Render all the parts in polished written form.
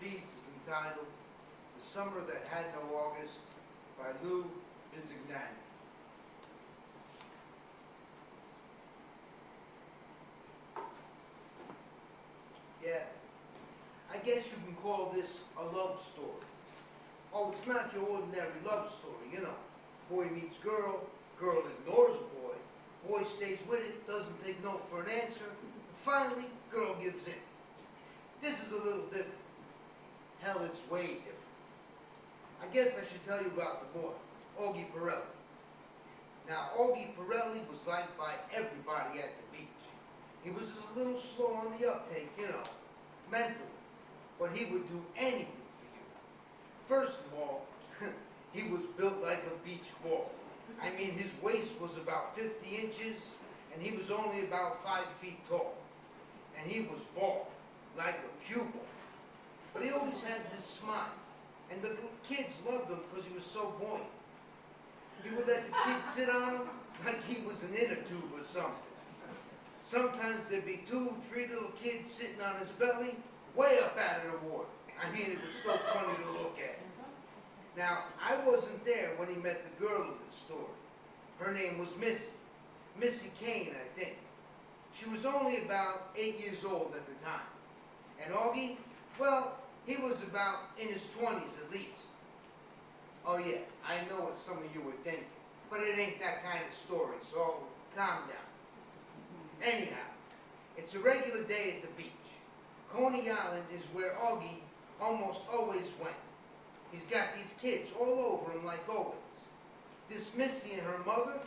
piece is entitled The Summer That Had No August by Lou Bizignani. Yeah, I guess you can call this a love story. Oh, it's not your ordinary love story, you know. Boy meets girl, girl ignores boy, boy stays with it, doesn't take no for an answer, and finally, girl gives in. This is a little different. Hell, it's way different. I guess I should tell you about the boy, Augie Pirelli. Now, Augie Pirelli was liked by everybody at the beach. He was just a little slow on the uptake, you know, mentally, but he would do anything for you. First of all, he was built like a beach ball. I mean, his waist was about 50 inches, and he was only about 5 feet tall. And he was bald, like a cue ball. But he always had this smile, and the kids loved him because he was so buoyant. He would let the kids sit on him like he was an inner tube or something. Sometimes there'd be 2, 3 little kids sitting on his belly, way up out of the water. I mean, it was so funny to look at. Now, I wasn't there when he met the girl of the story. Her name was Missy. Missy Kane, I think. She was only about 8 years old at the time. And Augie, well, he was about in his 20s at least. Oh yeah, I know what some of you were thinking, but it ain't that kind of story, so calm down. Anyhow, it's a regular day at the beach. Coney Island is where Augie almost always went. He's got these kids all over him like always. This Missy and her mother,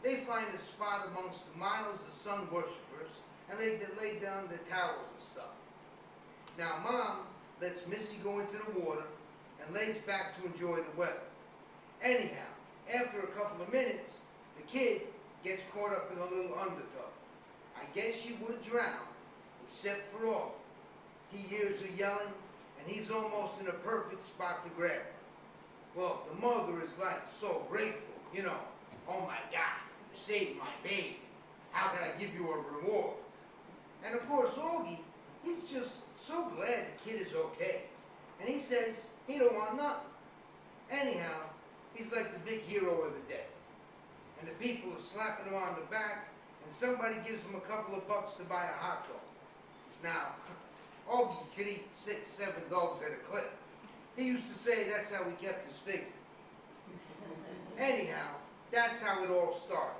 they find a spot amongst the miles of sun worshippers, and they lay down their towels and stuff. Now Mom lets Missy go into the water and lays back to enjoy the weather. Anyhow, after a couple of minutes, the kid gets caught up in a little undertow. I guess she would have drowned, except for all. He hears her yelling, and he's almost in a perfect spot to grab her. Well, the mother is like so grateful, you know. Oh my God, you saved my baby. How can I give you a reward? And of course, Augie, he's just so glad the kid is okay. And he says he don't want nothing. Anyhow, he's like the big hero of the day. And the people are slapping him on the back, and somebody gives him a couple of bucks to buy a hot dog. Now, Augie could eat 6, 7 dogs at a clip. He used to say that's how he kept his figure. Anyhow, that's how it all started.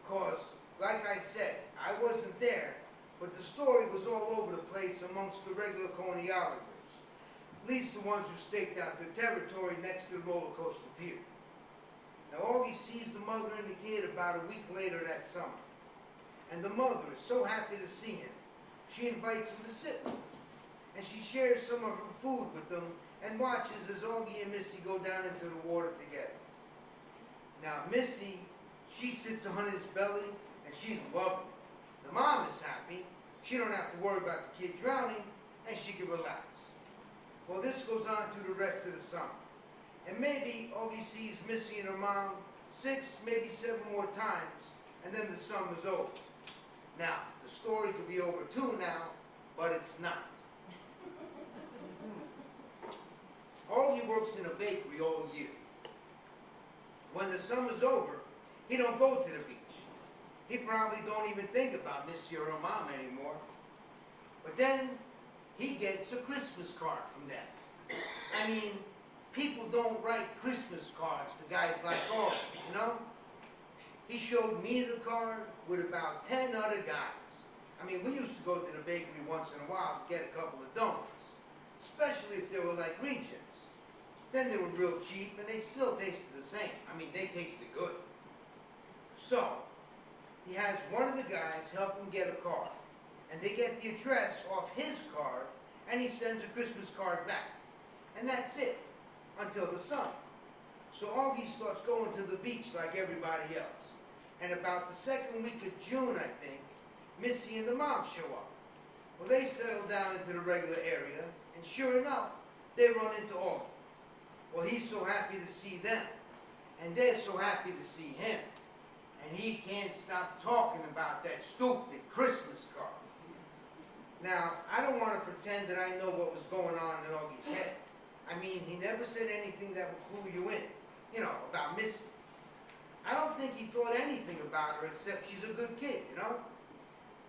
Cause, like I said, I wasn't there, but the story was all over the place amongst the regular Coney Islanders. At least the ones who staked out their territory next to the roller coaster pier. Now Augie sees the mother and the kid about a week later that summer. And the mother is so happy to see him, she invites him to sit with her. And she shares some of her food with them and watches as Augie and Missy go down into the water together. Now Missy, she sits on his belly and she's loving it. The mom is happy. She don't have to worry about the kid drowning and she can relax. Well, this goes on through the rest of the summer. And maybe Augie sees Missy and her mom 6, maybe 7 more times, and then the summer's over. Now, the story could be over too now, but it's not. Augie works in a bakery all year. When the summer's over, he don't go to the beach. He probably don't even think about Missy or her mom anymore. But then, he gets a Christmas card from them. I mean, people don't write Christmas cards to guys like Augie, you know? He showed me the card with about 10 other guys. I mean, we used to go to the bakery once in a while to get a couple of donuts, especially if they were like regions. Then they were real cheap and they still tasted the same. I mean, they tasted good. So, he has one of the guys help him get a card. And they get the address off his card, and he sends a Christmas card back. And that's it, until the summer. So Augie starts going to the beach like everybody else. And about the second week of June, I think, Missy and the mom show up. Well, they settle down into the regular area, and sure enough, they run into Augie. Well, he's so happy to see them, and they're so happy to see him. And he can't stop talking about that stupid Christmas card. Now, I don't want to pretend that I know what was going on in Augie's head. I mean, he never said anything that would clue you in, about Missy. I don't think he thought anything about her except she's a good kid,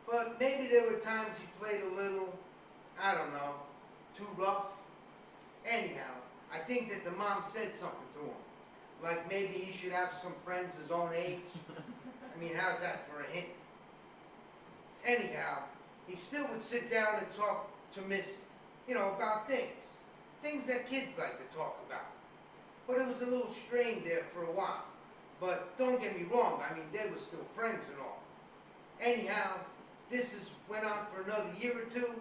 But maybe there were times he played a little, I don't know, too rough. Anyhow, I think that the mom said something to him. Like maybe he should have some friends his own age. I mean, how's that for a hint? Anyhow, he still would sit down and talk to Missy, about things. Things that kids like to talk about. But it was a little strained there for a while. But don't get me wrong, I mean, they were still friends and all. Anyhow, went on for another year or two,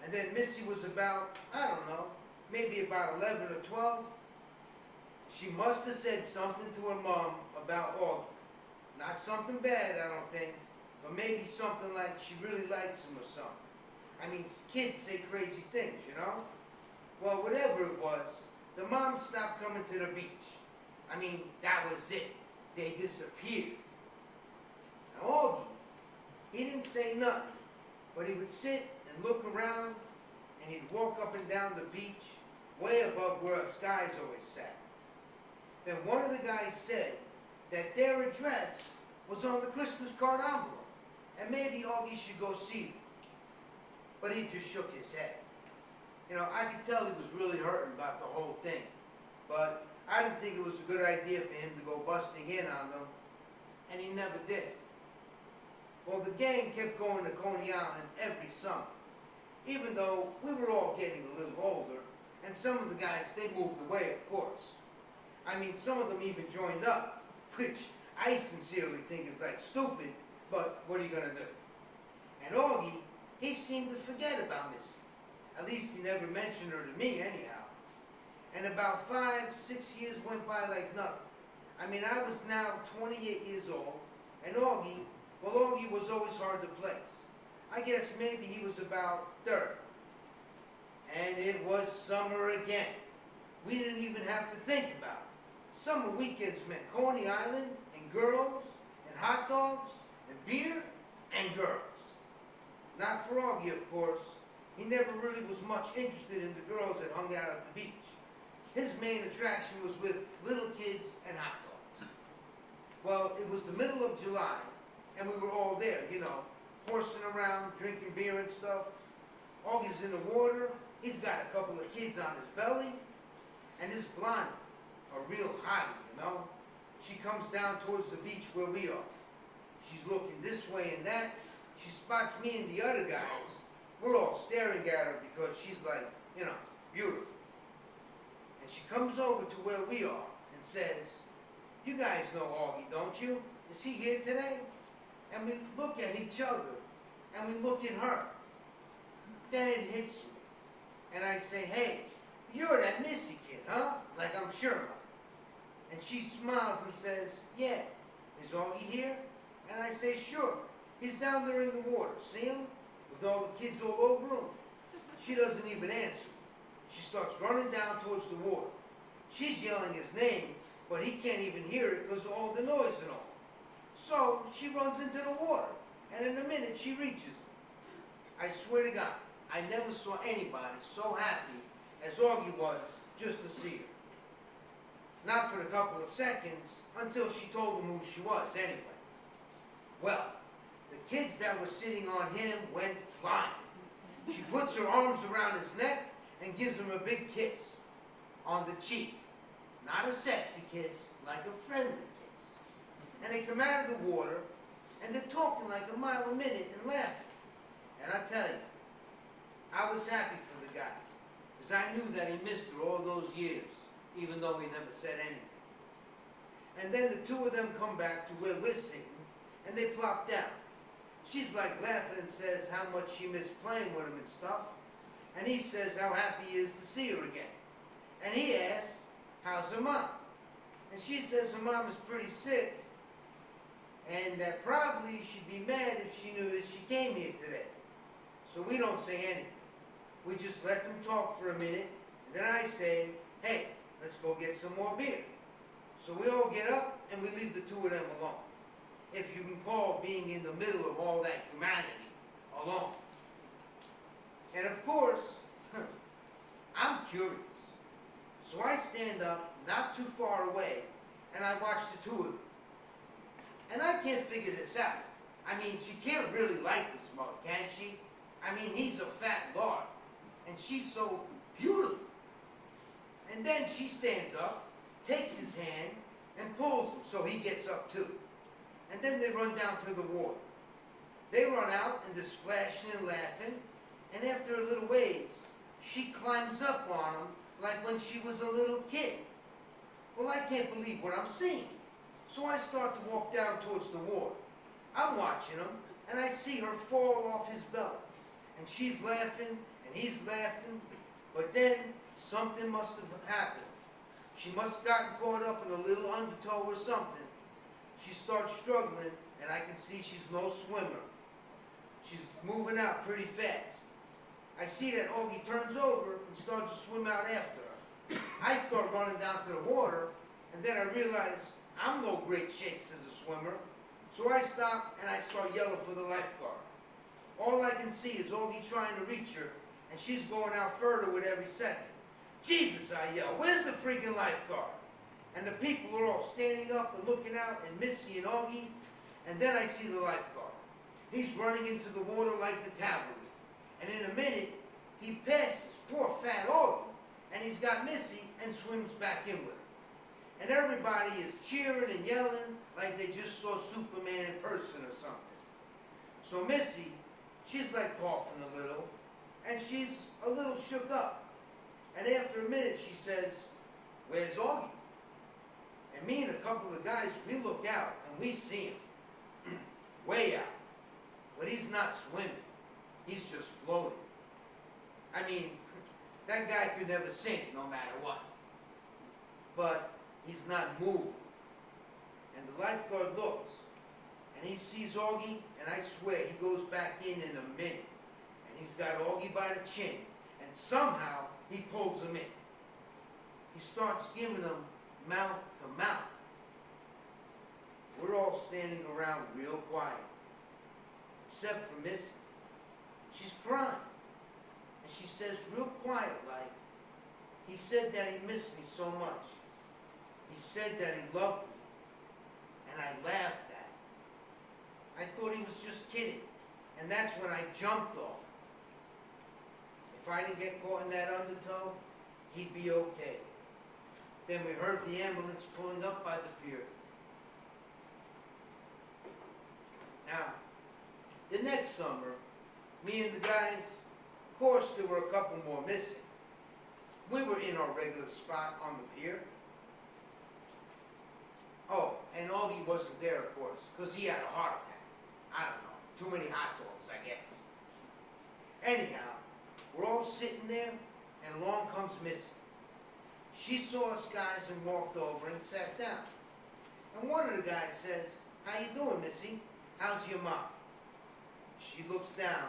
and then Missy was about, I don't know, maybe about 11 or 12. She must have said something to her mom about Augie. Not something bad, I don't think, but maybe something like she really likes him or something. I mean, kids say crazy things, Well, whatever it was, the mom stopped coming to the beach. I mean, that was it. They disappeared. Now, Augie, he didn't say nothing, but he would sit and look around, and he'd walk up and down the beach, way above where us guys always sat. Then one of the guys said that their address was on the Christmas card envelope, and maybe Augie should go see them. But he just shook his head. I could tell he was really hurting about the whole thing, but I didn't think it was a good idea for him to go busting in on them, and he never did. Well, the gang kept going to Coney Island every summer, even though we were all getting a little older, and some of the guys, they moved away, of course. I mean, some of them even joined up, which I sincerely think is like stupid, but what are you gonna do? And Augie, he seemed to forget about Missy. At least he never mentioned her to me anyhow. And about 5, 6 years went by like nothing. I mean, I was now 28 years old, and Augie was always hard to place. I guess maybe he was about 30. And it was summer again. We didn't even have to think about it. Summer weekends meant Coney Island, and girls, and hot dogs, and beer, and girls. Not for Augie, of course. He never really was much interested in the girls that hung out at the beach. His main attraction was with little kids and hot dogs. Well, it was the middle of July, and we were all there, horsing around, drinking beer and stuff. Augie's in the water. He's got a couple of kids on his belly, and this blonde, a real hottie, She comes down towards the beach where we are. She's looking this way and that. She spots me and the other guys. We're all staring at her because she's like, beautiful. And she comes over to where we are and says, "You guys know Augie, don't you? Is he here today?" And we look at each other, and we look at her. Then it hits me. And I say, "Hey, you're that Missy kid, huh? Like I'm sure of." And she smiles and says, "Yeah, is Augie here?" And I say, "Sure. He's down there in the water. See him? With all the kids all over him." She doesn't even answer. She starts running down towards the water. She's yelling his name, but he can't even hear it because of all the noise and all. So she runs into the water, and in a minute she reaches him. I swear to God, I never saw anybody so happy as Augie was just to see her. Not for a couple of seconds, until she told him who she was anyway. Well, the kids that were sitting on him went flying. She puts her arms around his neck and gives him a big kiss on the cheek. Not a sexy kiss, like a friendly kiss. And they come out of the water, and they're talking like a mile a minute and laughing. And I tell you, I was happy for the guy, because I knew that he missed her all those years, even though he never said anything. And then the two of them come back to where we're sitting, and they plop down. She's like laughing and says how much she missed playing with him and stuff. And he says how happy he is to see her again. And he asks, "How's her mom?" And she says her mom is pretty sick, and that probably she'd be mad if she knew that she came here today. So we don't say anything. We just let them talk for a minute, and then I say, "Hey, let's go get some more beer." So we all get up, and we leave the two of them alone. If you can call being in the middle of all that humanity alone. And of course, I'm curious. So I stand up, not too far away, and I watch the two of them. And I can't figure this out. I mean, she can't really like this mug, can she? I mean, he's a fat lard, and she's so beautiful. And then she stands up, takes his hand, and pulls him so he gets up too. And then they run down to the water. They run out, and they're splashing and laughing, and after a little ways, she climbs up on him like when she was a little kid. Well, I can't believe what I'm seeing. So I start to walk down towards the water. I'm watching him, and I see her fall off his belly. And she's laughing, and he's laughing, but then something must have happened. She must have gotten caught up in a little undertow or something. She starts struggling, and I can see she's no swimmer. She's moving out pretty fast. I see that Augie turns over and starts to swim out after her. I start running down to the water, and then I realize I'm no great shakes as a swimmer. So I stop, and I start yelling for the lifeguard. All I can see is Augie trying to reach her, and she's going out further with every second. Jesus, I yell, where's the freaking lifeguard? And the people are all standing up and looking out, and Missy and Augie, and then I see the lifeguard. He's running into the water like the cavalry. And in a minute, he passes poor fat Augie, and he's got Missy and swims back in with her. And everybody is cheering and yelling like they just saw Superman in person or something. So Missy, she's like coughing a little, and she's a little shook up. And after a minute, she says, where's Augie? And me and a couple of guys, we look out, and we see him. Way out. But he's not swimming. He's just floating. I mean, that guy could never sink no matter what. But he's not moving. And the lifeguard looks, and he sees Augie, and I swear he goes back in a minute. And he's got Augie by the chin, and somehow he pulls him in. He starts giving him mouth to mouth. We're all standing around real quiet, except for Missy. She's crying, and she says real quiet like, he said that he missed me so much. He said that he loved me, and I laughed at it. I thought he was just kidding, and that's when I jumped off. If I didn't get caught in that undertow, he'd be okay. Then we heard the ambulance pulling up by the pier. Now, the next summer, me and the guys, of course there were a couple more missing. We were in our regular spot on the pier. Oh, and Augie wasn't there, of course, because he had a heart attack. I don't know, too many hot dogs, I guess. Anyhow, we're all sitting there, and along comes Missy. She saw us guys and walked over and sat down. And one of the guys says, how you doing, Missy? How's your mom? She looks down.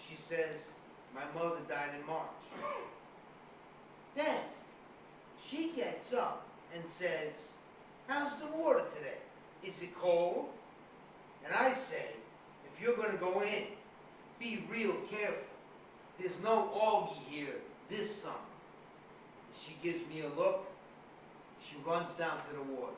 She says, my mother died in March. Then, she gets up and says, how's the water today? Is it cold? And I say, if you're going to go in, be real careful. There's no Augie here this summer. And she gives me a look. She runs down to the water.